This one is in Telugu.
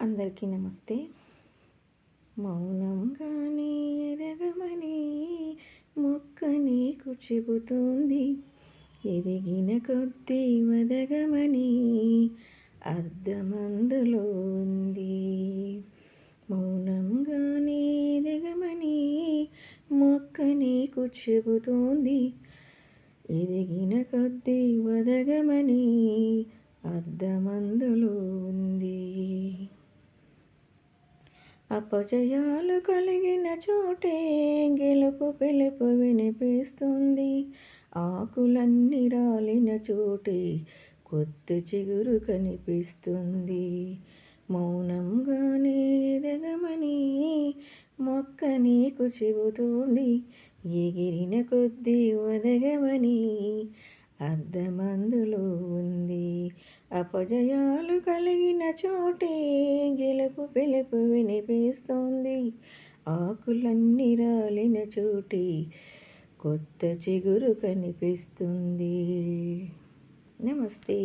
అందరికీ నమస్తే. మౌనంగానే ఎదగమని మొక్క నీకు చెబుతోంది. ఎదిగిన కొద్దీ వదగమని అర్థమందులో ఉంది. మౌనంగానే ఎదగమని మొక్క నీకు చెబుతోంది. ఎదిగిన కొద్దీ వదగమని అర్థమందులో ఉంది. అపజయాలు కలిగిన చోటే గెలుపు పిలుపు వినిపిస్తుంది. ఆకులన్నీ రాలిన చోటే కొత్త చిగురు కనిపిస్తుంది. మౌనంగానే ఎదగమని మొక్క నీకు చెబుతోంది. ఎగిరిన కొద్దీ వదగమని అర్థమందులో ఉంది. అపజయాలు కలిగిన చోటే గెలుపు పిలుపు వినిపిస్తోంది. ఆకులన్నీ రాలిన చోటే కొత్త చిగురు కనిపిస్తుంది. నమస్తే.